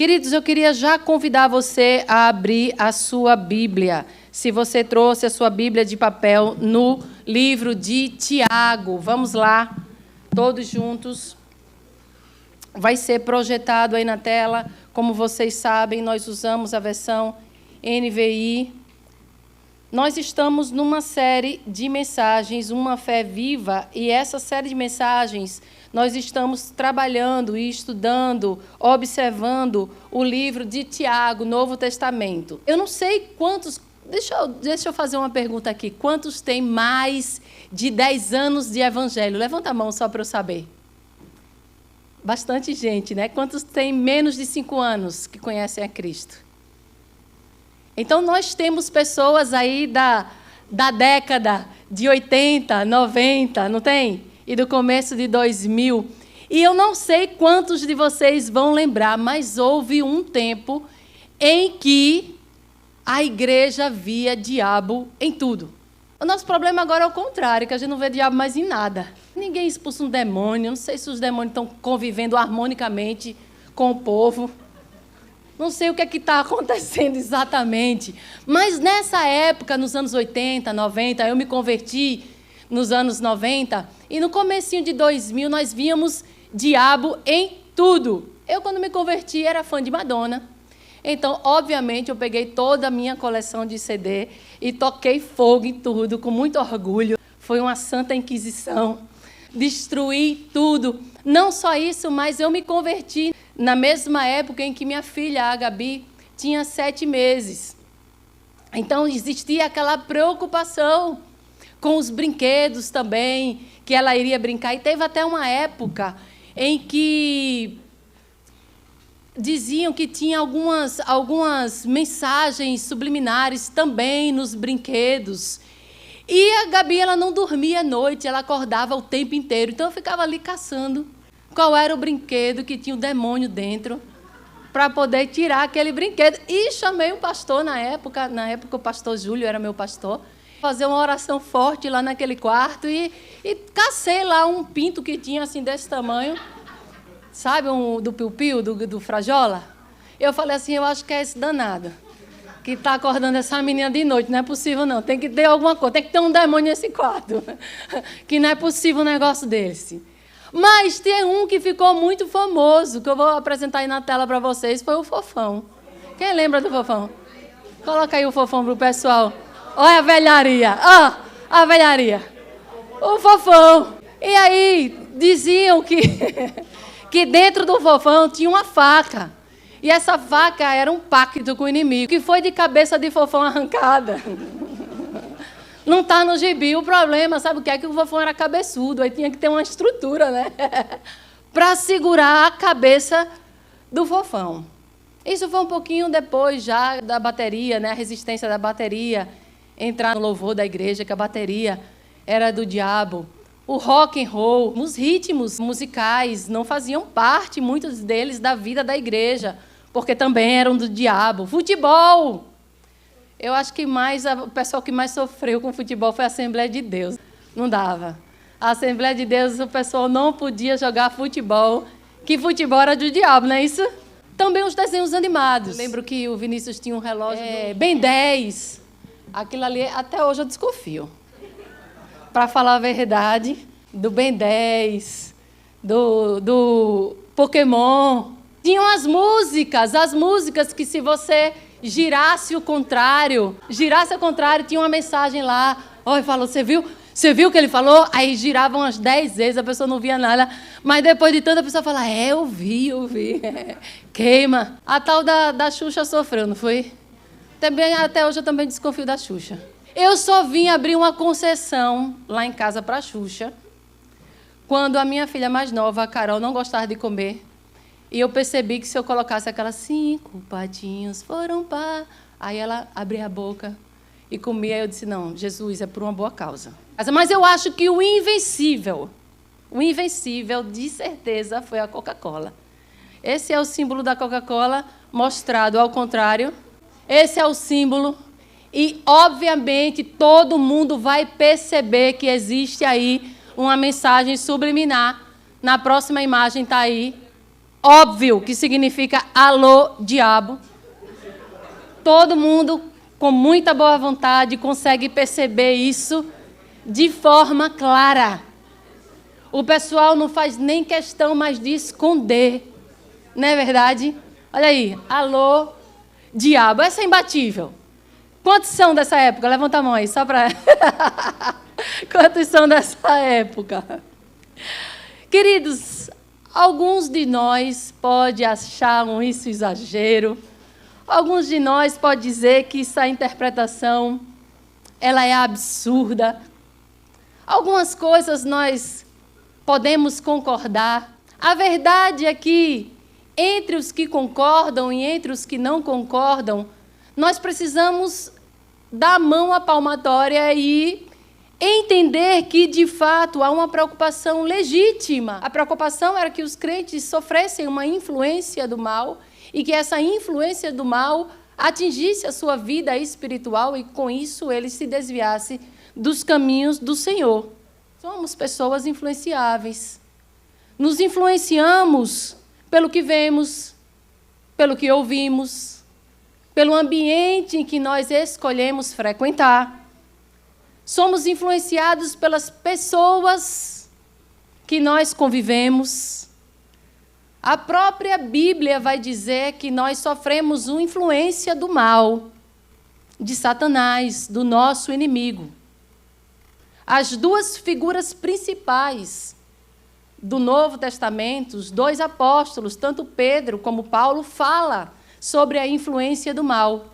Queridos, eu queria já convidar você a abrir a sua Bíblia. Se você trouxe a sua Bíblia de papel no livro de Tiago. Vamos lá, todos juntos. Vai ser projetado aí na tela. Como vocês sabem, nós usamos a versão NVI. Nós estamos numa série de mensagens, Uma Fé Viva, e essa série de mensagens nós estamos trabalhando e estudando, observando o livro de Tiago, Novo Testamento. Eu não sei quantos... Deixa eu fazer uma pergunta aqui. Quantos têm mais de 10 anos de evangelho? Levanta a mão só para eu saber. Bastante gente, né? Quantos têm menos de 5 anos que conhecem a Cristo? Então, nós temos pessoas aí da década de 80, 90, não tem? E do começo de 2000. E eu não sei quantos de vocês vão lembrar, mas houve um tempo em que a igreja via diabo em tudo. O nosso problema agora é o contrário, que a gente não vê diabo mais em nada. Ninguém expulsa um demônio, não sei se os demônios estão convivendo harmonicamente com o povo. Não sei o que está acontecendo exatamente. Mas nessa época, nos anos 80, 90, eu me converti nos anos 90, e no comecinho de 2000 nós víamos diabo em tudo. Eu, quando me converti, era fã de Madonna. Então, obviamente, eu peguei toda a minha coleção de CD e toquei fogo em tudo, com muito orgulho. Foi uma santa inquisição. Destruí tudo. Não só isso, mas eu me converti na mesma época em que minha filha, a Gabi, tinha 7 meses. Então, existia aquela preocupação com os brinquedos também, que ela iria brincar. E teve até uma época em que diziam que tinha algumas mensagens subliminares também nos brinquedos. E a Gabi, ela não dormia à noite, ela acordava o tempo inteiro. Então, eu ficava ali caçando qual era o brinquedo que tinha o demônio dentro, para poder tirar aquele brinquedo. E chamei um pastor na época o pastor Júlio era meu pastor, fazer uma oração forte lá naquele quarto e cacei lá um pinto que tinha assim desse tamanho, sabe, do piu-piu, do frajola. Eu falei assim, eu acho que é esse danado que está acordando essa menina de noite. Não é possível, não. Tem que ter alguma coisa, tem que ter um demônio nesse quarto. Que não é possível um negócio desse. Mas tem um que ficou muito famoso, que eu vou apresentar aí na tela para vocês, foi o Fofão. Quem lembra do Fofão? Coloca aí o Fofão para o pessoal. Olha a velharia. Ó, a velharia. O Fofão. E aí, diziam que dentro do Fofão tinha uma faca. E essa faca era um pacto com o inimigo, que foi de cabeça de Fofão arrancada. Não está no gibi. O problema, sabe o que é? Que o Fofão era cabeçudo, aí tinha que ter uma estrutura, né? Para segurar a cabeça do Fofão. Isso foi um pouquinho depois já da bateria, né? A resistência da bateria, entrar no louvor da igreja, que a bateria era do diabo. O rock and roll, os ritmos musicais não faziam parte, muitos deles, da vida da igreja, porque também eram do diabo. Futebol! Eu acho que o pessoal que mais sofreu com futebol foi a Assembleia de Deus. Não dava. A Assembleia de Deus, o pessoal não podia jogar futebol, que futebol era do diabo, não é isso? Também os desenhos animados. Eu lembro que o Vinícius tinha um relógio Ben 10. Aquilo ali, até hoje eu desconfio. Para falar a verdade, do Ben 10, do Pokémon. Tinham as músicas que se você girasse ao contrário, tinha uma mensagem lá. Olha, falou, você viu o que ele falou? Aí giravam umas 10 vezes, a pessoa não via nada. Mas depois de tanto, a pessoa fala, eu vi. Queima. A tal da Xuxa sofreu, não foi? Também, até hoje eu também desconfio da Xuxa. Eu só vim abrir uma concessão lá em casa para a Xuxa, quando a minha filha mais nova, a Carol, não gostava de comer. E eu percebi que se eu colocasse aquelas 5 patinhos foram pá... Aí ela abria a boca e comia. Aí eu disse, não, Jesus, é por uma boa causa. Mas eu acho que o invencível, de certeza, foi a Coca-Cola. Esse é o símbolo da Coca-Cola, mostrado ao contrário. Esse é o símbolo. E, obviamente, todo mundo vai perceber que existe aí uma mensagem subliminar. Na próxima imagem está aí óbvio que significa alô, diabo. Todo mundo, com muita boa vontade, consegue perceber isso de forma clara. O pessoal não faz nem questão mais de esconder. Não é verdade? Olha aí, alô, diabo. Essa é imbatível. Quantos são dessa época? Levanta a mão aí, só para... Quantos são dessa época? Queridos, alguns de nós podem achar isso exagero. Alguns de nós podem dizer que essa interpretação ela é absurda. Algumas coisas nós podemos concordar. A verdade é que, entre os que concordam e entre os que não concordam, nós precisamos dar a mão à palmatória e entender que, de fato, há uma preocupação legítima. A preocupação era que os crentes sofressem uma influência do mal e que essa influência do mal atingisse a sua vida espiritual e, com isso, ele se desviasse dos caminhos do Senhor. Somos pessoas influenciáveis. Nos influenciamos pelo que vemos, pelo que ouvimos, pelo ambiente em que nós escolhemos frequentar. Somos influenciados pelas pessoas que nós convivemos. A própria Bíblia vai dizer que nós sofremos uma influência do mal, de Satanás, do nosso inimigo. As duas figuras principais do Novo Testamento, os dois apóstolos, tanto Pedro como Paulo, falam sobre a influência do mal.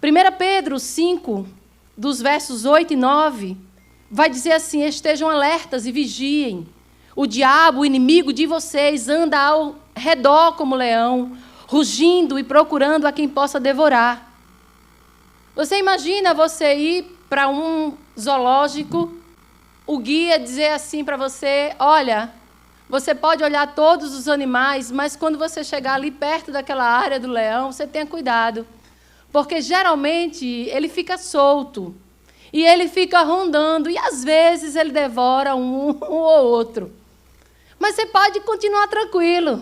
1 Pedro 5, dos versos 8 e 9, vai dizer assim: estejam alertas e vigiem. O diabo, o inimigo de vocês, anda ao redor como leão, rugindo e procurando a quem possa devorar. Você imagina você ir para um zoológico, o guia dizer assim para você: olha, você pode olhar todos os animais, mas quando você chegar ali perto daquela área do leão, você tenha cuidado, porque geralmente ele fica solto e ele fica rondando e às vezes ele devora um ou outro. Mas você pode continuar tranquilo,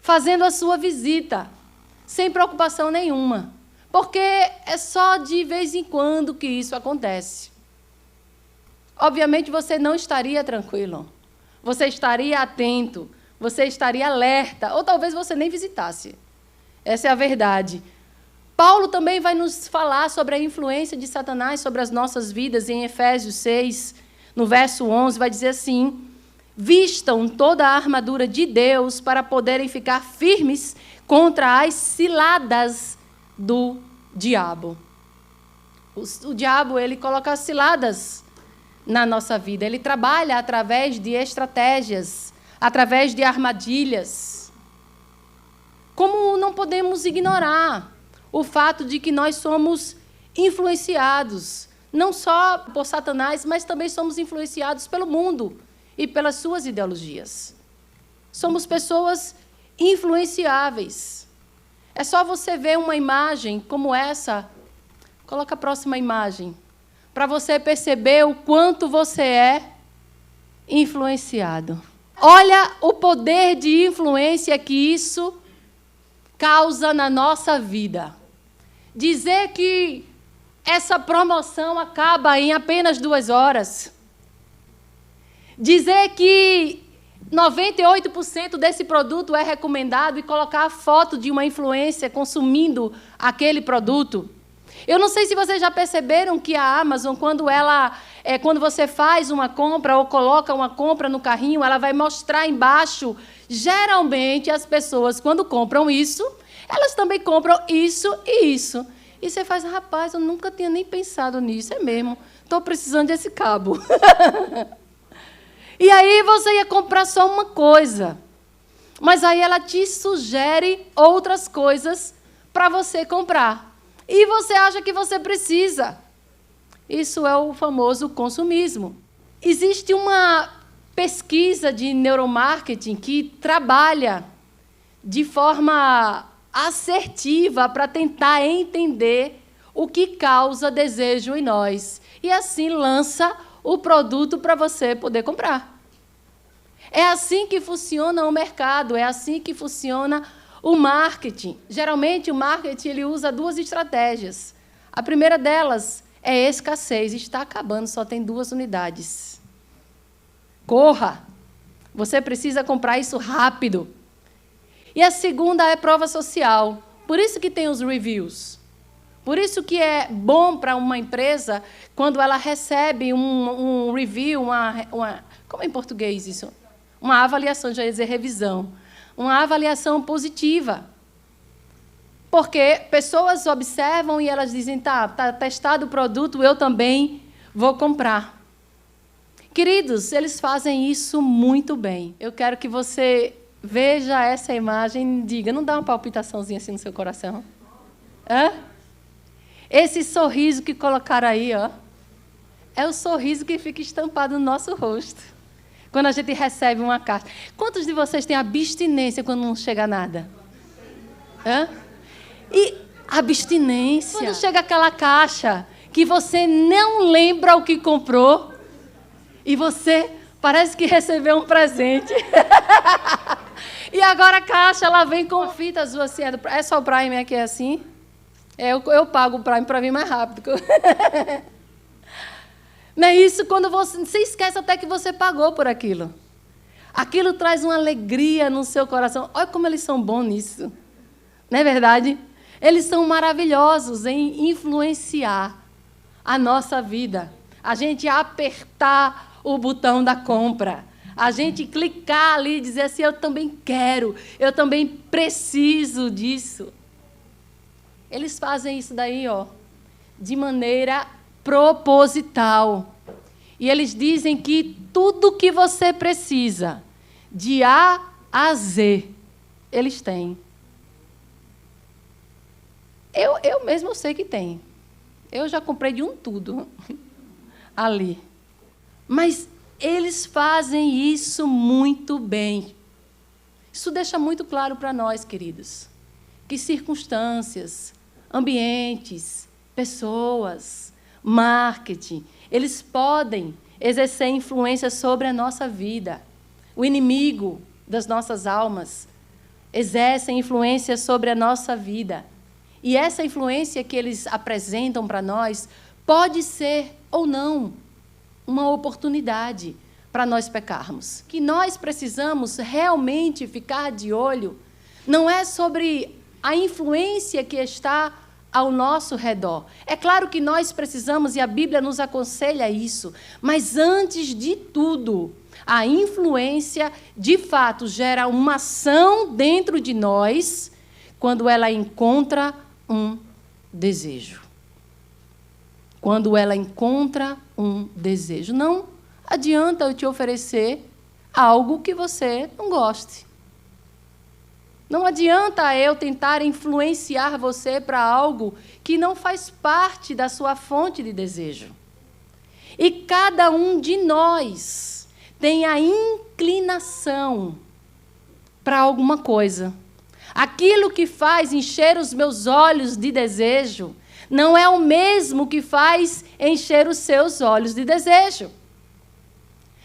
fazendo a sua visita, sem preocupação nenhuma, porque é só de vez em quando que isso acontece. Obviamente, você não estaria tranquilo, você estaria atento, você estaria alerta, ou talvez você nem visitasse. Essa é a verdade. Paulo também vai nos falar sobre a influência de Satanás sobre as nossas vidas, em Efésios 6, no verso 11, vai dizer assim: vistam toda a armadura de Deus para poderem ficar firmes contra as ciladas do diabo. O diabo, ele coloca ciladas na nossa vida. Ele trabalha através de estratégias, através de armadilhas. Como não podemos ignorar o fato de que nós somos influenciados, não só por Satanás, mas também somos influenciados pelo mundo e pelas suas ideologias. Somos pessoas influenciáveis. É só você ver uma imagem como essa, coloca a próxima imagem, para você perceber o quanto você é influenciado. Olha o poder de influência que isso causa na nossa vida. Dizer que essa promoção acaba em apenas 2 horas. Dizer que 98% desse produto é recomendado e colocar a foto de uma influência consumindo aquele produto. Eu não sei se vocês já perceberam que a Amazon, quando você faz uma compra ou coloca uma compra no carrinho, ela vai mostrar embaixo, geralmente as pessoas, quando compram isso, elas também compram isso e isso. E você faz: rapaz, eu nunca tinha nem pensado nisso, é mesmo, estou precisando desse cabo. E aí você ia comprar só uma coisa, mas aí ela te sugere outras coisas para você comprar. E você acha que você precisa. Isso é o famoso consumismo. Existe uma pesquisa de neuromarketing que trabalha de forma assertiva para tentar entender o que causa desejo em nós. E assim lança o produto para você poder comprar. É assim que funciona o mercado, é assim que funciona o marketing. Geralmente, o marketing ele usa 2 estratégias. A primeira delas é escassez. Está acabando, só tem 2 unidades. Corra! Você precisa comprar isso rápido. E a segunda é prova social. Por isso que tem os reviews. Por isso que é bom para uma empresa quando ela recebe um review, como é em português isso? Uma avaliação, já ia dizer revisão. Uma avaliação positiva. Porque pessoas observam e elas dizem, tá testado o produto, eu também vou comprar. Queridos, eles fazem isso muito bem. Eu quero que você veja essa imagem e diga, não dá uma palpitaçãozinha assim no seu coração? Hã? Esse sorriso que colocaram aí, ó, é o sorriso que fica estampado no nosso rosto, quando a gente recebe uma carta. Quantos de vocês têm abstinência quando não chega nada? Hã? E abstinência. Quando chega aquela caixa que você não lembra o que comprou e você parece que recebeu um presente. E agora a caixa ela vem com fita azul assim. É só o Prime aqui, é assim? Eu pago o Prime para vir mais rápido. Não é isso? Quando você esquece até que você pagou por aquilo. Aquilo traz uma alegria no seu coração. Olha como eles são bons nisso. Não é verdade? Eles são maravilhosos em influenciar a nossa vida. A gente apertar o botão da compra. A gente clicar ali e dizer assim, eu também quero, eu também preciso disso. Eles fazem isso daí, ó, de maneira proposital. E eles dizem que tudo que você precisa, de A a Z, eles têm. Eu mesmo sei que tem. Eu já comprei de um tudo ali. Mas eles fazem isso muito bem. Isso deixa muito claro para nós, queridos, que circunstâncias, ambientes, pessoas, marketing, eles podem exercer influência sobre a nossa vida. O inimigo das nossas almas exerce influência sobre a nossa vida. E essa influência que eles apresentam para nós pode ser ou não uma oportunidade para nós pecarmos. Que nós precisamos realmente ficar de olho não é sobre a influência que está ao nosso redor. É claro que nós precisamos, e a Bíblia nos aconselha isso, mas antes de tudo, a influência, de fato, gera uma ação dentro de nós quando ela encontra um desejo. Quando ela encontra um desejo. Não adianta eu te oferecer algo que você não goste. Não adianta eu tentar influenciar você para algo que não faz parte da sua fonte de desejo. E cada um de nós tem a inclinação para alguma coisa. Aquilo que faz encher os meus olhos de desejo não é o mesmo que faz encher os seus olhos de desejo.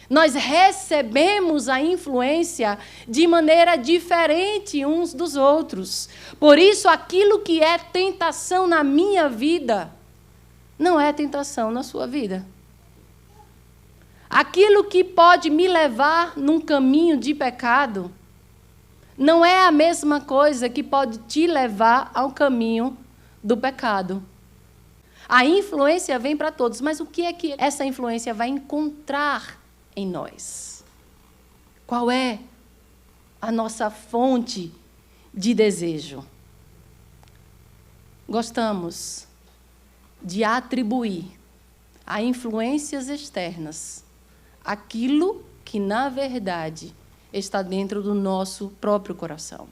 Nós recebemos a influência de maneira diferente uns dos outros. Por isso, aquilo que é tentação na minha vida, não é tentação na sua vida. Aquilo que pode me levar num caminho de pecado, não é a mesma coisa que pode te levar ao caminho do pecado. A influência vem para todos, mas o que é que essa influência vai encontrar em nós? Qual é a nossa fonte de desejo? Gostamos de atribuir a influências externas aquilo que, na verdade, está dentro do nosso próprio coração.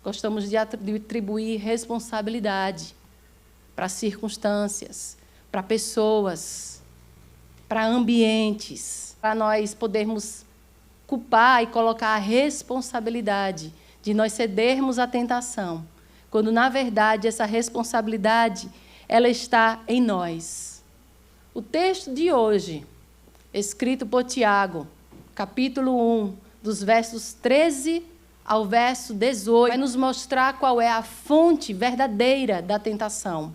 Gostamos de atribuir responsabilidade para circunstâncias, para pessoas, para ambientes, para nós podermos culpar e colocar a responsabilidade de nós cedermos à tentação, quando, na verdade, essa responsabilidade ela está em nós. O texto de hoje, escrito por Tiago, capítulo 1, dos versos 13 ao verso 18, vai nos mostrar qual é a fonte verdadeira da tentação.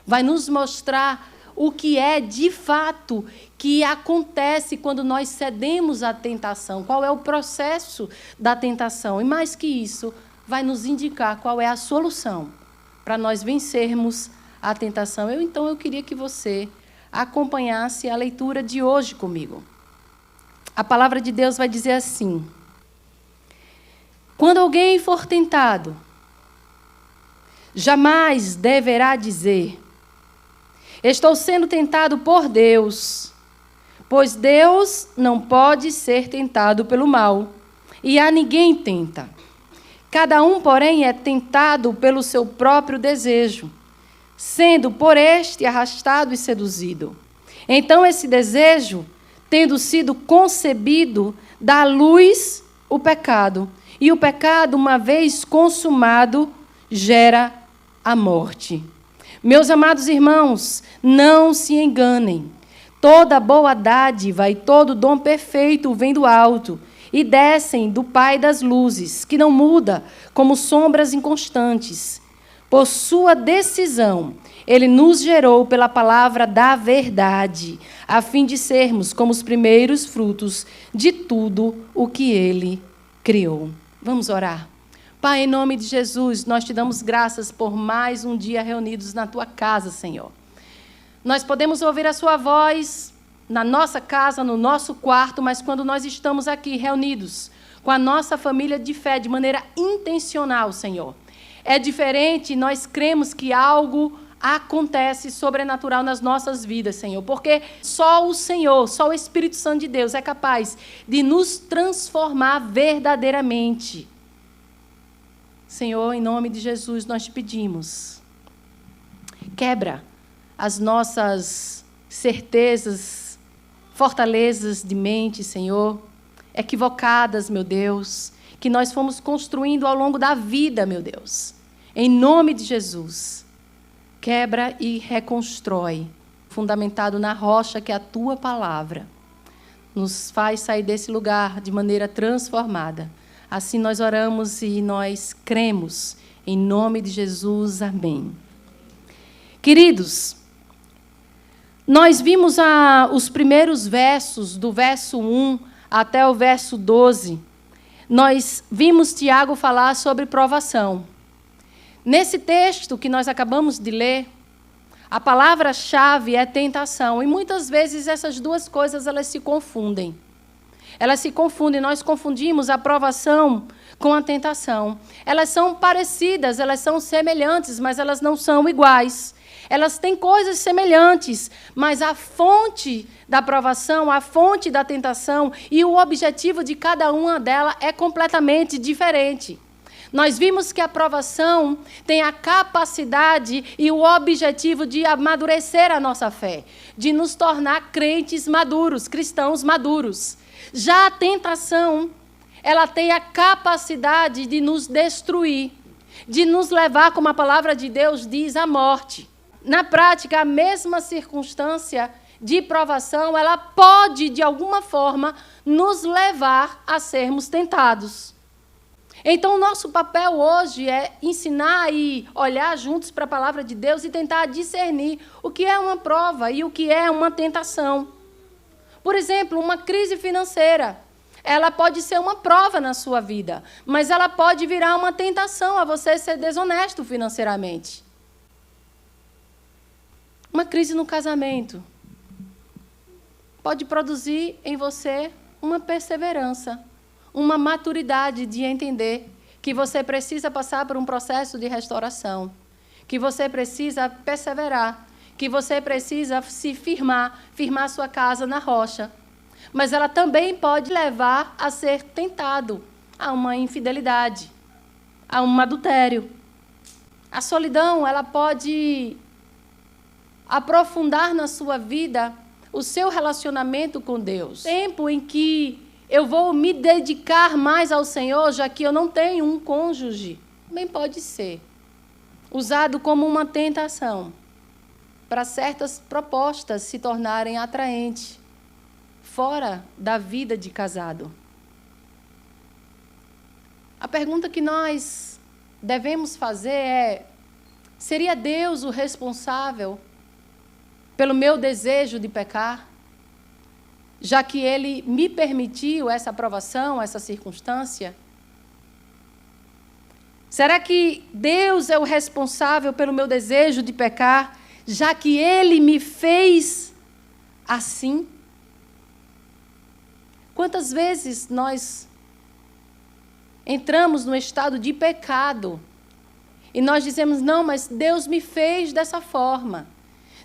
Vai nos mostrar o que é, de fato, que acontece quando nós cedemos à tentação, qual é o processo da tentação. E mais que isso, vai nos indicar qual é a solução para nós vencermos a tentação. Então, eu queria que você acompanhasse a leitura de hoje comigo. A palavra de Deus vai dizer assim: quando alguém for tentado, jamais deverá dizer: estou sendo tentado por Deus, pois Deus não pode ser tentado pelo mal, e a ninguém tenta. Cada um, porém, é tentado pelo seu próprio desejo, sendo por este arrastado e seduzido. Então, esse desejo, tendo sido concebido, dá à luz o pecado. E o pecado, uma vez consumado, gera a morte. Meus amados irmãos, não se enganem. Toda boa dádiva e todo dom perfeito vem do alto e descem do Pai das luzes, que não muda como sombras inconstantes. Por sua decisão, Ele nos gerou pela palavra da verdade, a fim de sermos como os primeiros frutos de tudo o que Ele criou. Vamos orar. Pai, em nome de Jesus, nós te damos graças por mais um dia reunidos na Tua casa, Senhor. Nós podemos ouvir a Sua voz na nossa casa, no nosso quarto, mas quando nós estamos aqui reunidos com a nossa família de fé de maneira intencional, Senhor, é diferente, nós cremos que algo acontece sobrenatural nas nossas vidas, Senhor, porque só o Senhor, só o Espírito Santo de Deus é capaz de nos transformar verdadeiramente. Senhor, em nome de Jesus, nós te pedimos, quebra as nossas certezas, fortalezas de mente, Senhor, equivocadas, meu Deus, que nós fomos construindo ao longo da vida, meu Deus. Em nome de Jesus, quebra e reconstrói, fundamentado na rocha que é a Tua palavra. Nos faz sair desse lugar de maneira transformada. Assim nós oramos e nós cremos. Em nome de Jesus, amém. Queridos, nós vimos os primeiros versos, do verso 1 até o verso 12. Nós vimos Tiago falar sobre provação. Nesse texto que nós acabamos de ler, a palavra-chave é tentação. E muitas vezes essas duas coisas elas se confundem. Elas se confundem, nós confundimos a provação com a tentação. Elas são parecidas, elas são semelhantes, mas elas não são iguais. Elas têm coisas semelhantes, mas a fonte da provação, a fonte da tentação e o objetivo de cada uma delas é completamente diferente. Nós vimos que a provação tem a capacidade e o objetivo de amadurecer a nossa fé, de nos tornar crentes maduros, cristãos maduros. Já a tentação, ela tem a capacidade de nos destruir, de nos levar, como a palavra de Deus diz, à morte. Na prática, a mesma circunstância de provação, ela pode, de alguma forma, nos levar a sermos tentados. Então, o nosso papel hoje é ensinar e olhar juntos para a palavra de Deus e tentar discernir o que é uma prova e o que é uma tentação. Por exemplo, uma crise financeira, ela pode ser uma prova na sua vida, mas ela pode virar uma tentação a você ser desonesto financeiramente. Uma crise no casamento pode produzir em você uma perseverança, uma maturidade de entender que você precisa passar por um processo de restauração, que você precisa perseverar, que você precisa se firmar sua casa na rocha. Mas ela também pode levar a ser tentado a uma infidelidade, a um adultério. A solidão, ela pode aprofundar na sua vida o seu relacionamento com Deus. Tempo em que eu vou me dedicar mais ao Senhor, já que eu não tenho um cônjuge, também pode ser usado como uma tentação para certas propostas se tornarem atraentes, fora da vida de casado. A pergunta que nós devemos fazer é: seria Deus o responsável pelo meu desejo de pecar? Já que Ele me permitiu essa provação, essa circunstância? Será que Deus é o responsável pelo meu desejo de pecar, já que Ele me fez assim? Quantas vezes nós entramos no estado de pecado e nós dizemos: não, mas Deus me fez dessa forma.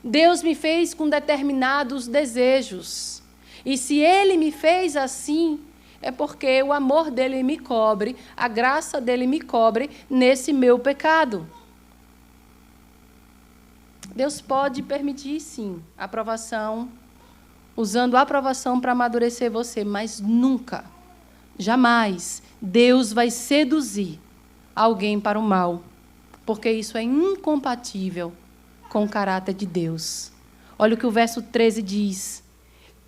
Deus me fez com determinados desejos. E se Ele me fez assim, é porque o amor dEle me cobre, a graça dEle me cobre nesse meu pecado. Deus pode permitir, sim, a aprovação, usando a aprovação para amadurecer você, mas nunca, jamais, Deus vai seduzir alguém para o mal, porque isso é incompatível com o caráter de Deus. Olha o que o verso 13 diz: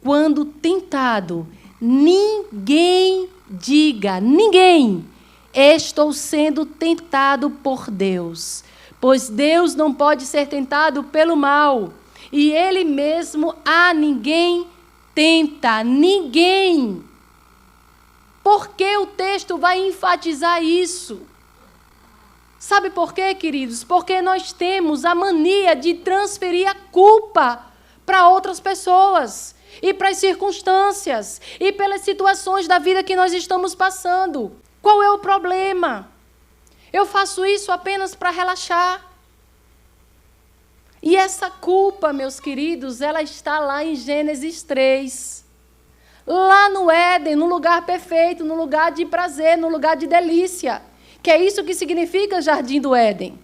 quando tentado, ninguém diga, ninguém, estou sendo tentado por Deus, pois Deus não pode ser tentado pelo mal, e Ele mesmo a ninguém tenta, ninguém. Por que o texto vai enfatizar isso? Sabe por quê, queridos? Porque nós temos a mania de transferir a culpa para outras pessoas, e para as circunstâncias, e pelas situações da vida que nós estamos passando. Qual é o problema? Eu faço isso apenas para relaxar. E essa culpa, meus queridos, ela está lá em Gênesis 3. Lá no Éden, no lugar perfeito, no lugar de prazer, no lugar de delícia. Que é isso que significa Jardim do Éden.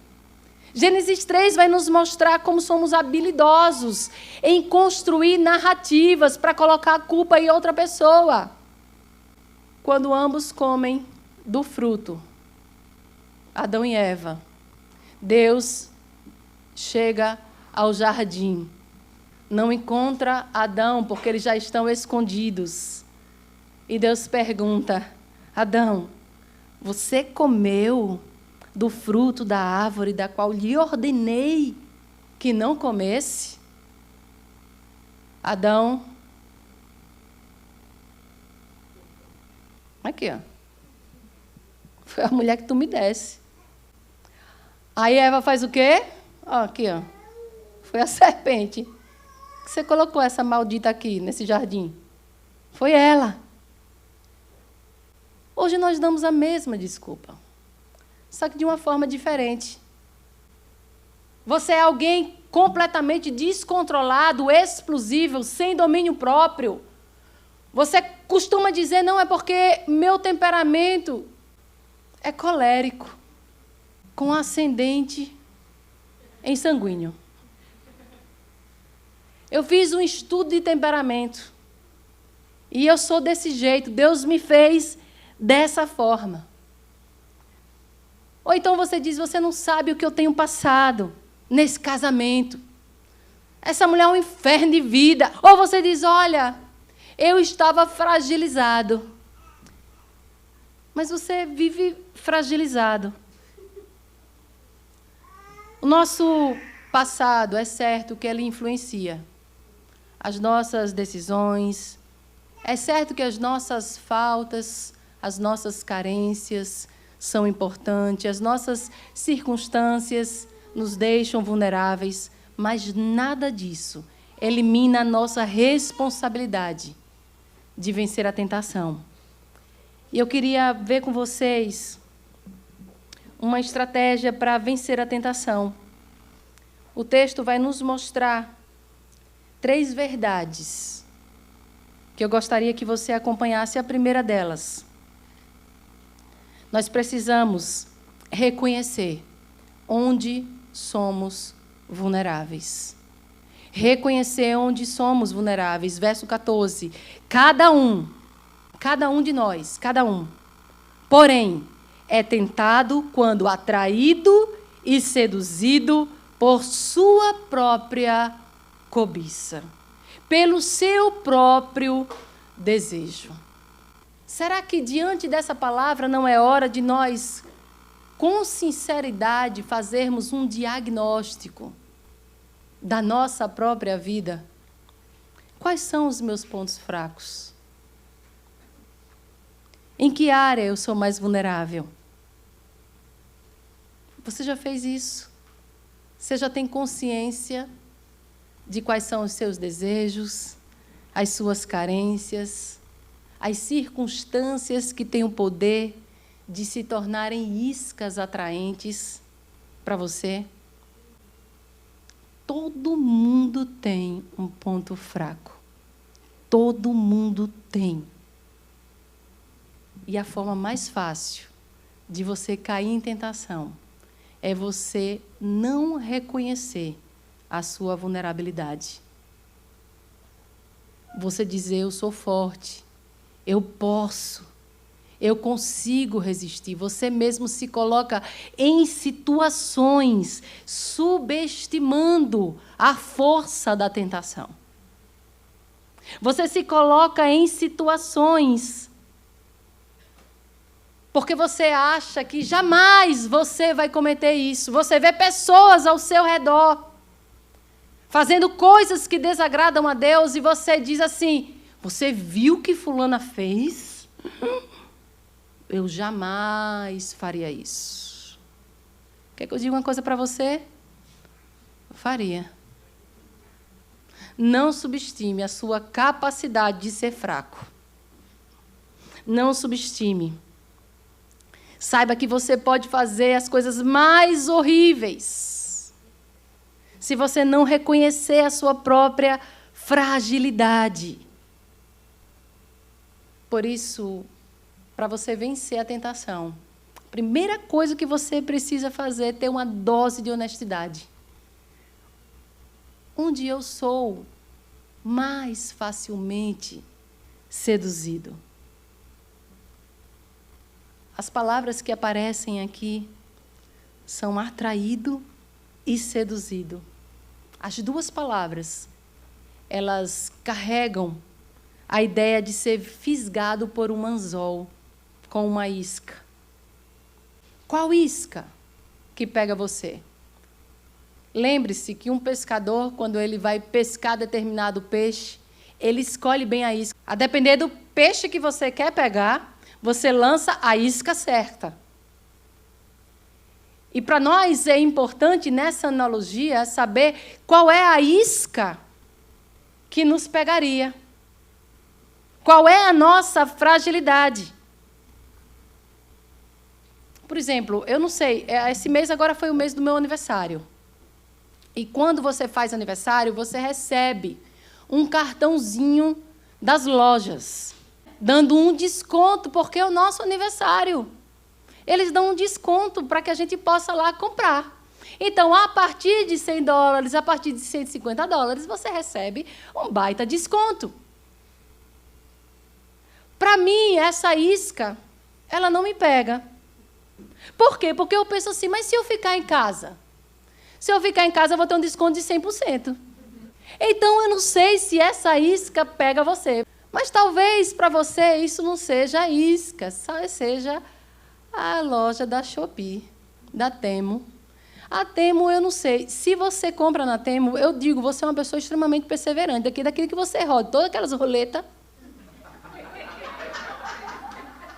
Gênesis 3 vai nos mostrar como somos habilidosos em construir narrativas para colocar a culpa em outra pessoa. Quando ambos comem do fruto, Adão e Eva, Deus chega ao jardim, não encontra Adão porque eles já estão escondidos. E Deus pergunta: Adão, você comeu do fruto da árvore da qual lhe ordenei que não comesse? Adão, aqui, ó, foi a mulher que tu me desse. Aí Eva faz o quê? Ó, aqui, ó, foi a serpente que você colocou essa maldita aqui nesse jardim. Foi ela. Hoje nós damos a mesma desculpa, só que de uma forma diferente. Você é alguém completamente descontrolado, explosivo, sem domínio próprio. Você costuma dizer: não, é porque meu temperamento é colérico, com ascendente em sanguíneo. Eu fiz um estudo de temperamento e eu sou desse jeito, Deus me fez dessa forma. Ou então você diz: você não sabe o que eu tenho passado nesse casamento. Essa mulher é um inferno de vida. Ou você diz: olha, eu estava fragilizado. Mas você vive fragilizado. O nosso passado, é certo que ele influencia as nossas decisões. É certo que as nossas faltas, as nossas carências são importantes, as nossas circunstâncias nos deixam vulneráveis, mas nada disso elimina a nossa responsabilidade de vencer a tentação. E eu queria ver com vocês uma estratégia para vencer a tentação. O texto vai nos mostrar 3 verdades que eu gostaria que você acompanhasse. A primeira delas: nós precisamos reconhecer onde somos vulneráveis. Reconhecer onde somos vulneráveis. Verso 14. Cada um de nós, cada um, porém, é tentado quando atraído e seduzido por sua própria cobiça. pelo seu próprio desejo. Será que diante dessa palavra não é hora de nós, com sinceridade, fazermos um diagnóstico da nossa própria vida? Quais são os meus pontos fracos? Em que área eu sou mais vulnerável? Você já fez isso? Você já tem consciência de quais são os seus desejos, as suas carências, as circunstâncias que têm o poder de se tornarem iscas atraentes para você? Todo mundo tem um ponto fraco. Todo mundo tem. E a forma mais fácil de você cair em tentação é você não reconhecer a sua vulnerabilidade. Você dizer, eu sou forte, eu posso, eu consigo resistir. Você mesmo se coloca em situações subestimando a força da tentação. Você se coloca em situações porque você acha que jamais você vai cometer isso. Você vê pessoas ao seu redor fazendo coisas que desagradam a Deus e você diz assim, você viu o que fulana fez? Eu jamais faria isso. Quer que eu diga uma coisa para você? Eu faria. Não subestime a sua capacidade de ser fraco. Não subestime. Saiba que você pode fazer as coisas mais horríveis se você não reconhecer a sua própria fragilidade. Por isso, para você vencer a tentação, a primeira coisa que você precisa fazer é ter uma dose de honestidade. Onde eu sou mais facilmente seduzido? As palavras que aparecem aqui são atraído e seduzido. As duas palavras, elas carregam a ideia de ser fisgado por um anzol, com uma isca. Qual isca que pega você? Lembre-se que um pescador, quando ele vai pescar determinado peixe, ele escolhe bem a isca. A depender do peixe que você quer pegar, você lança a isca certa. E para nós é importante, nessa analogia, saber qual é a isca que nos pegaria. Qual é a nossa fragilidade? Por exemplo, eu não sei, esse mês agora foi o mês do meu aniversário. E quando você faz aniversário, você recebe um cartãozinho das lojas, dando um desconto, porque é o nosso aniversário. Eles dão um desconto para que a gente possa lá comprar. Então, a partir de $100, a partir de $150, você recebe um baita desconto. Para mim, essa isca, ela não me pega. Por quê? Porque eu penso assim, mas se eu ficar em casa? Se eu ficar em casa, eu vou ter um desconto de 100%. Então, eu não sei se essa isca pega você. Mas talvez para você isso não seja a isca, só seja a loja da Shopee, da Temu. A Temu, eu não sei. Se você compra na Temu, eu digo, você é uma pessoa extremamente perseverante. Daquilo que você roda, todas aquelas roletas,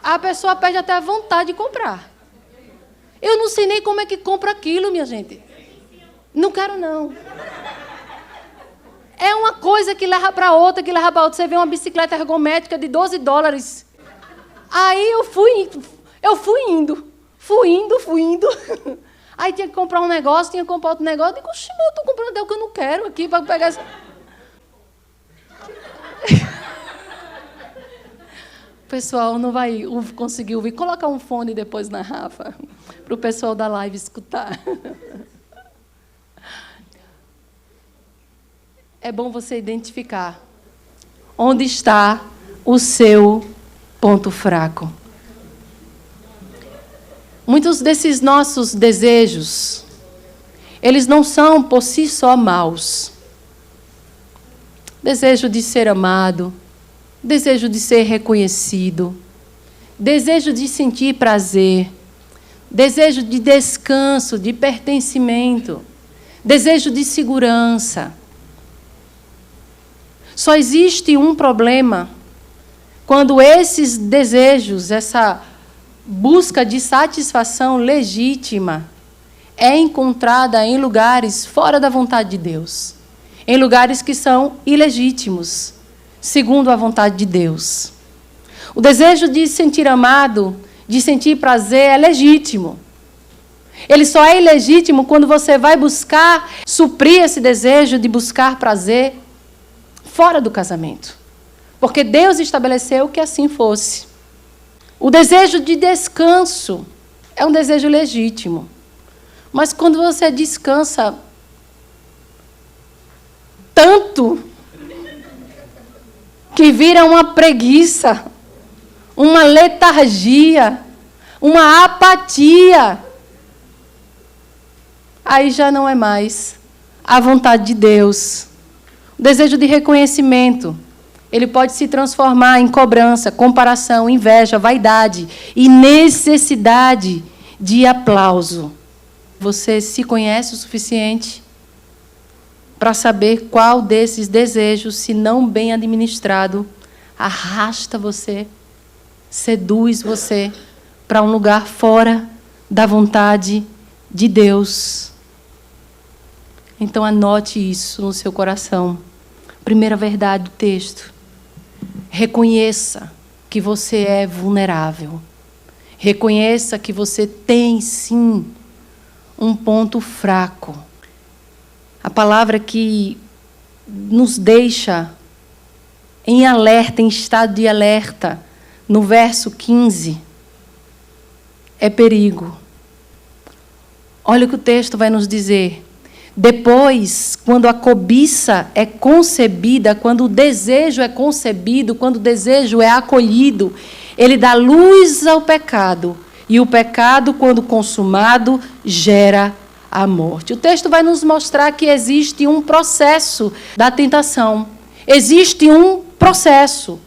a pessoa perde até a vontade de comprar. Eu não sei nem como é que compra aquilo, minha gente. Não quero, não. É uma coisa que leva para outra, que leva para outra. Você vê uma bicicleta ergométrica de $12. Aí eu fui indo. Aí tinha que comprar um negócio, tinha que comprar outro negócio. Eu digo, oxi, eu estou comprando até o que eu não quero aqui para pegar essa... O pessoal não vai conseguir ouvir. Coloca um fone depois na Rafa, para o pessoal da live escutar. É bom você identificar onde está o seu ponto fraco. Muitos desses nossos desejos, eles não são por si só maus. desejo de ser amado, desejo de ser reconhecido, desejo de sentir prazer, desejo de descanso, de pertencimento, desejo de segurança. Só existe um problema quando esses desejos, essa busca de satisfação legítima é encontrada em lugares fora da vontade de Deus, em lugares que são ilegítimos, segundo a vontade de Deus. O desejo de sentir amado, de sentir prazer, é legítimo. Ele só é ilegítimo quando você vai buscar suprir esse desejo de buscar prazer fora do casamento. Porque Deus estabeleceu que assim fosse. O desejo de descanso é um desejo legítimo. Mas quando você descansa tanto que vira uma preguiça, uma letargia, uma apatia, aí já não é mais a vontade de Deus. O desejo de reconhecimento, ele pode se transformar em cobrança, comparação, inveja, vaidade e necessidade de aplauso. Você se conhece o suficiente para saber qual desses desejos, se não bem administrado, arrasta você, seduz você para um lugar fora da vontade de Deus. Então anote isso no seu coração. Primeira verdade do texto. Reconheça que você é vulnerável. Reconheça que você tem, sim, um ponto fraco. A palavra que nos deixa em alerta, em estado de alerta, no verso 15, é perigo. Olha o que o texto vai nos dizer. Depois, quando a cobiça é concebida, quando o desejo é concebido, quando o desejo é acolhido, ele dá luz ao pecado. E o pecado, quando consumado, gera a morte. O texto vai nos mostrar que existe um processo da tentação. Existe um processo.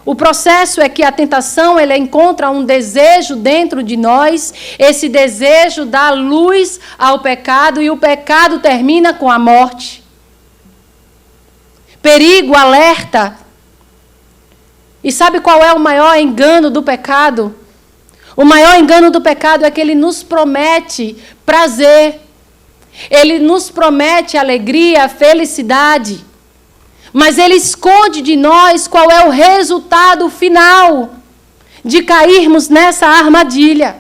O processo é que a tentação, ela encontra um desejo dentro de nós, esse desejo dá luz ao pecado e o pecado termina com a morte. Perigo, alerta. E sabe qual é o maior engano do pecado? O maior engano do pecado é que ele nos promete prazer. Ele nos promete alegria, felicidade. Mas ele esconde de nós qual é o resultado final de cairmos nessa armadilha.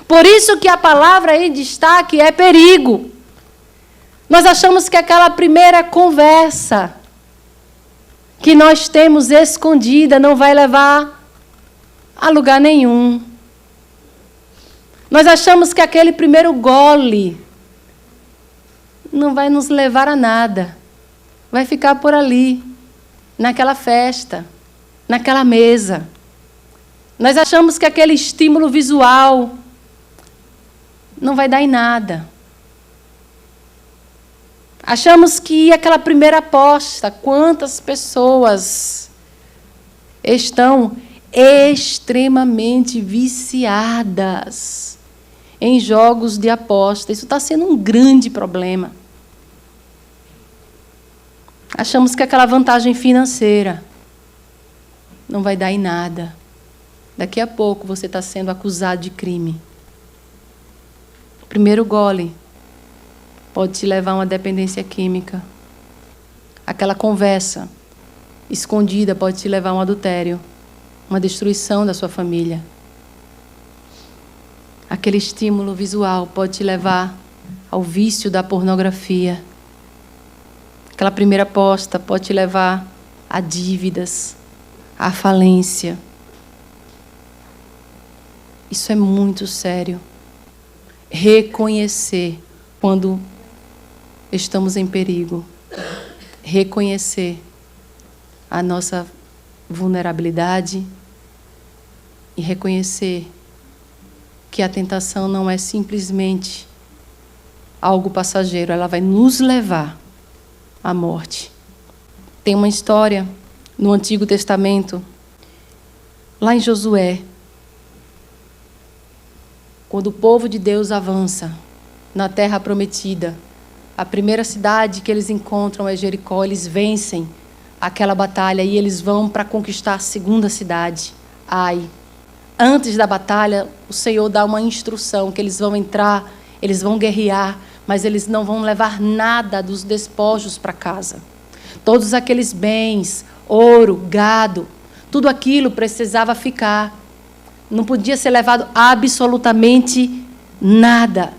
Por isso que a palavra em destaque é perigo. Nós achamos que aquela primeira conversa que nós temos escondida não vai levar a lugar nenhum. Nós achamos que aquele primeiro gole não vai nos levar a nada. Vai ficar por ali, naquela festa, naquela mesa. Nós achamos que aquele estímulo visual não vai dar em nada. Achamos que aquela primeira aposta, quantas pessoas estão extremamente viciadas em jogos de aposta. Isso está sendo um grande problema. Achamos que aquela vantagem financeira não vai dar em nada. Daqui a pouco você está sendo acusado de crime. O primeiro gole pode te levar a uma dependência química. Aquela conversa escondida pode te levar a um adultério, uma destruição da sua família. Aquele estímulo visual pode te levar ao vício da pornografia. Aquela primeira aposta pode te levar a dívidas, à falência. Isso é muito sério. Reconhecer quando estamos em perigo. Reconhecer a nossa vulnerabilidade e reconhecer que a tentação não é simplesmente algo passageiro, ela vai nos levar à morte. Tem uma história no Antigo Testamento, lá em Josué, quando o povo de Deus avança na terra prometida. A primeira cidade que eles encontram é Jericó. Eles vencem aquela batalha e eles vão para conquistar a segunda cidade, Ai. Antes da batalha, o Senhor dá uma instrução que eles vão entrar, eles vão guerrear, mas eles não vão levar nada dos despojos para casa. Todos aqueles bens, ouro, gado, tudo aquilo precisava ficar. Não podia ser levado absolutamente nada.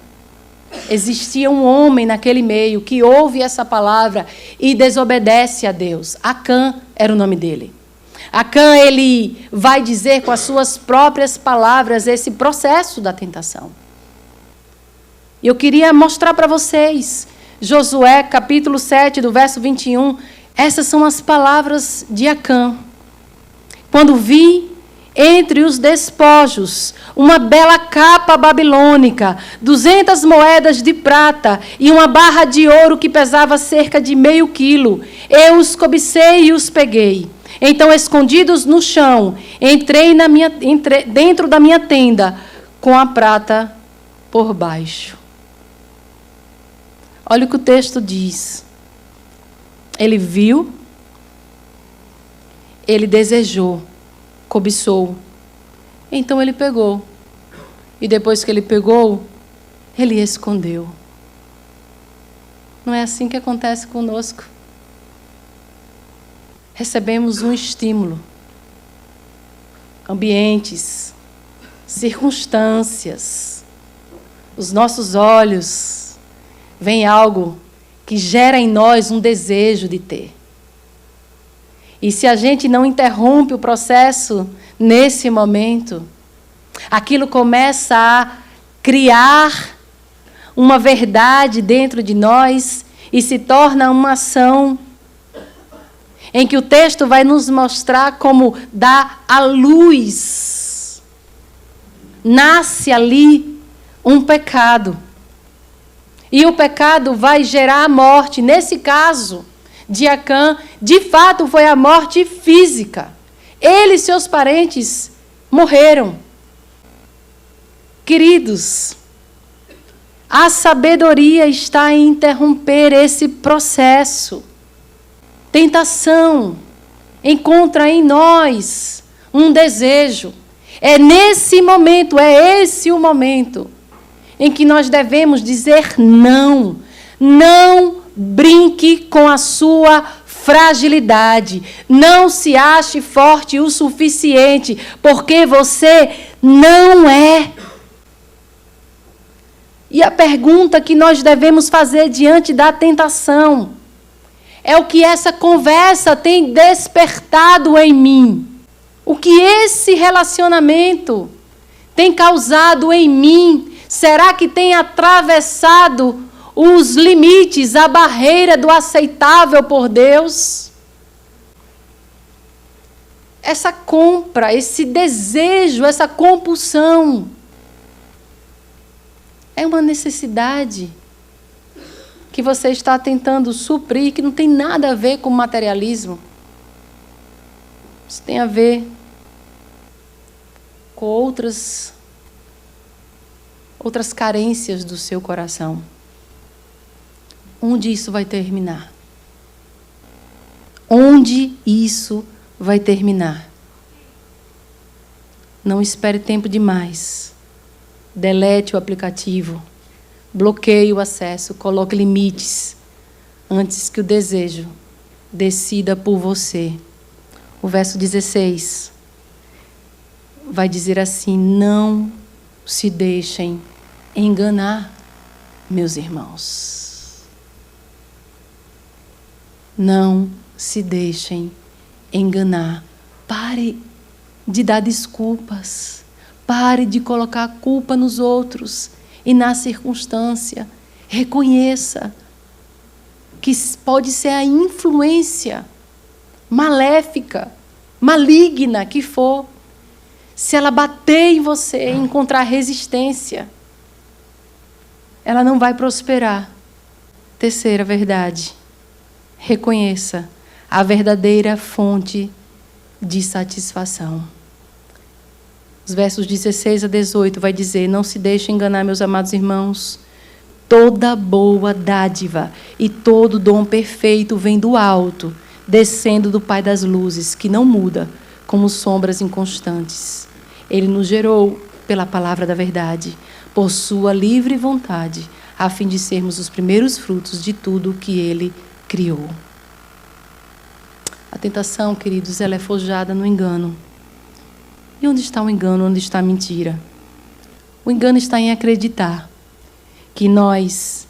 Existia um homem naquele meio que ouve essa palavra e desobedece a Deus. Acã era o nome dele. Acã, ele vai dizer com as suas próprias palavras esse processo da tentação. Eu queria mostrar para vocês, Josué, capítulo 7, do verso 21, essas são as palavras de Acã. Quando vi entre os despojos uma bela capa babilônica, 200 moedas de prata e uma barra de ouro que pesava cerca de meio quilo, eu os cobicei e os peguei. Então, escondidos no chão, entrei dentro da minha tenda com a prata por baixo. Olha o que o texto diz. Ele viu, ele desejou, cobiçou. Então ele pegou. E depois que ele pegou, ele escondeu. Não é assim que acontece conosco? Recebemos um estímulo. Ambientes, circunstâncias. Os nossos olhos veem algo que gera em nós um desejo de ter. E se a gente não interrompe o processo nesse momento, aquilo começa a criar uma verdade dentro de nós e se torna uma ação em que o texto vai nos mostrar como dá a luz. Nasce ali um pecado. E o pecado vai gerar a morte. Nesse caso de Acã, de fato foi a morte física. Ele e seus parentes morreram. Queridos, a sabedoria está em interromper esse processo. Tentação encontra em nós um desejo. É nesse momento, é esse o momento em que nós devemos dizer não. Não brinque com a sua fragilidade. Não se ache forte o suficiente, porque você não é. E a pergunta que nós devemos fazer diante da tentação é o que essa conversa tem despertado em mim. O que esse relacionamento tem causado em mim. Será que tem atravessado os limites, a barreira do aceitável por Deus? Essa compra, esse desejo, essa compulsão é uma necessidade que você está tentando suprir, que não tem nada a ver com materialismo. Isso tem a ver com outras carências do seu coração. Onde isso vai terminar? Onde isso vai terminar? Não espere tempo demais. Delete o aplicativo. Bloqueie o acesso. Coloque limites antes que o desejo decida por você. O verso 16 vai dizer assim: não se deixem enganar, meus irmãos. Não se deixem enganar. Pare de dar desculpas. Pare de colocar a culpa nos outros e na circunstância. Reconheça que pode ser a influência maléfica, maligna que for. Se ela bater em você e encontrar resistência, ela não vai prosperar. Terceira verdade. Reconheça a verdadeira fonte de satisfação. Os versos 16 a 18 vai dizer: não se deixem enganar, meus amados irmãos. Toda boa dádiva e todo dom perfeito vem do alto, descendo do Pai das luzes, que não muda, como sombras inconstantes. Ele nos gerou pela palavra da verdade, por sua livre vontade, a fim de sermos os primeiros frutos de tudo que Ele criou. A tentação, queridos, ela é forjada no engano. E onde está o engano? Onde está a mentira? O engano está em acreditar que nós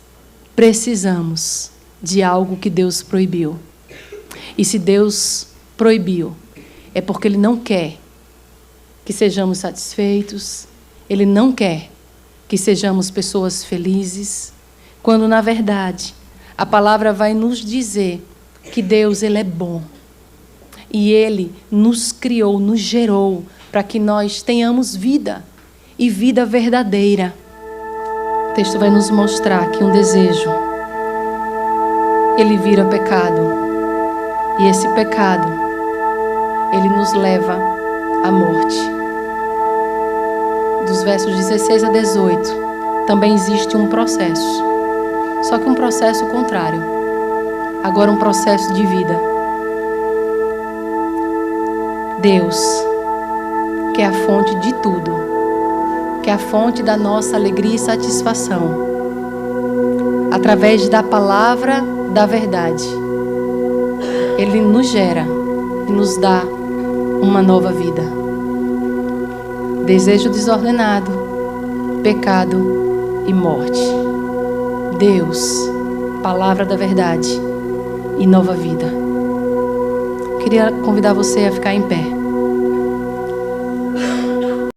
precisamos de algo que Deus proibiu. E se Deus proibiu, é porque Ele não quer que sejamos satisfeitos, Ele não quer que sejamos pessoas felizes, quando, na verdade, a palavra vai nos dizer que Deus, Ele é bom. E Ele nos criou, nos gerou, para que nós tenhamos vida, e vida verdadeira. O texto vai nos mostrar que um desejo, ele vira pecado. E esse pecado, ele nos leva à morte. Dos versos 16 a 18, também existe um processo. Só que um processo contrário. Agora um processo de vida. Deus, que é a fonte de tudo, que é a fonte da nossa alegria e satisfação, através da palavra da verdade, Ele nos gera e nos dá uma nova vida. Desejo desordenado, pecado e morte. Deus, palavra da verdade e nova vida. Queria convidar você a ficar em pé.